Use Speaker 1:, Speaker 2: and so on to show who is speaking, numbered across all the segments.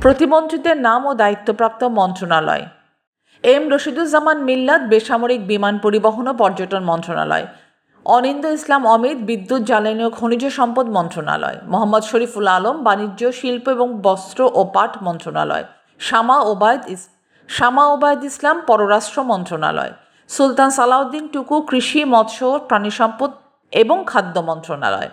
Speaker 1: প্রতিমন্ত্রীদের নাম ও দায়িত্বপ্রাপ্ত মন্ত্রণালয়। এম রশিদুজ্জামান মিল্লাত বেসামরিক বিমান পরিবহন ও পর্যটন মন্ত্রণালয়। অনিন্দ্য ইসলাম অমিত বিদ্যুৎ জ্বালানি ও খনিজ সম্পদ মন্ত্রণালয়। মোহাম্মদ শরীফুল আলম বাণিজ্য শিল্প এবং বস্ত্র ও পাট মন্ত্রণালয়। শামা ওবায়দ ইসলাম পররাষ্ট্র মন্ত্রণালয়। সুলতান সালাউদ্দিন টুকু কৃষি মৎস্য প্রাণী সম্পদ এবং খাদ্য মন্ত্রণালয়।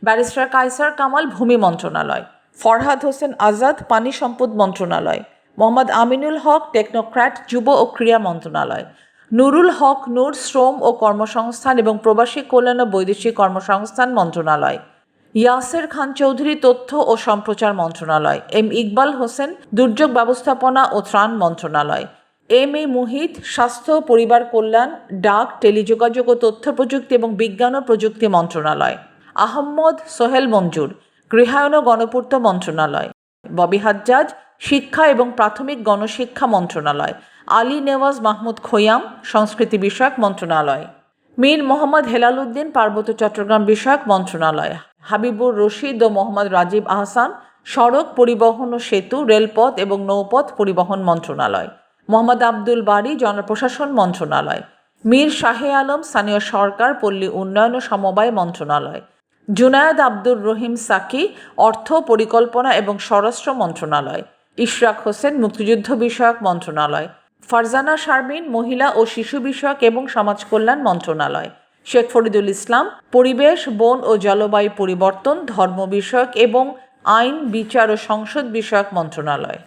Speaker 1: ব্যারিস্টার কায়সার কামাল ভূমি মন্ত্রণালয়। ফরহাদ হোসেন আজাদ পানি সম্পদ মন্ত্রণালয়। মোহাম্মদ আমিনুল হক টেকনোক্র্যাট যুব ও ক্রীড়া মন্ত্রণালয়। নুরুল হক নূর শ্রম ও কর্মসংস্থান এবং প্রবাসী কল্যাণ ও বৈদেশিক কর্মসংস্থান মন্ত্রণালয়। ইয়াসের খান চৌধুরী তথ্য ও সম্প্রচার মন্ত্রণালয়। এম ইকবাল হোসেন দুর্যোগ ব্যবস্থাপনা ও ত্রাণ মন্ত্রণালয়। এম এ মুহিত স্বাস্থ্য ও পরিবার কল্যাণ ডাক টেলিযোগাযোগ ও তথ্য প্রযুক্তি এবং বিজ্ঞান ও প্রযুক্তি মন্ত্রণালয়। আহম্মদ সোহেল মঞ্জুর গৃহায়ন ও গণপূর্ত মন্ত্রণালয়। ববি হাজ্জাজ শিক্ষা এবং প্রাথমিক গণশিক্ষা মন্ত্রণালয়। আলী নেওয়াজ মাহমুদ খোয়াম সংস্কৃতি বিষয়ক মন্ত্রণালয়। মীর মোহাম্মদ হেলাল উদ্দিন পার্বত্য চট্টগ্রাম বিষয়ক মন্ত্রণালয়। হাবিবুর রশিদ ও মোহাম্মদ রাজীব আহসান সড়ক পরিবহন ও সেতু রেলপথ এবং নৌপথ পরিবহন মন্ত্রণালয়। মোহাম্মদ আব্দুল বারী জনপ্রশাসন মন্ত্রণালয়। মীর শাহে আলম স্থানীয় সরকার পল্লী উন্নয়ন ও সমবায় মন্ত্রণালয়। জুনায়েদ আব্দুর রহিম সাকি অর্থ পরিকল্পনা এবং স্বরাষ্ট্র মন্ত্রণালয়। ইশরাক হোসেন মুক্তিযুদ্ধ বিষয়ক মন্ত্রণালয়। ফারজানা শারমিন মহিলা ও শিশু বিষয়ক এবং সমাজ কল্যাণ মন্ত্রণালয়। শেখ ফরিদুল ইসলাম পরিবেশ বন ও জলবায়ু পরিবর্তন ধর্ম বিষয়ক এবং আইন বিচার ও সংসদ বিষয়ক মন্ত্রণালয়।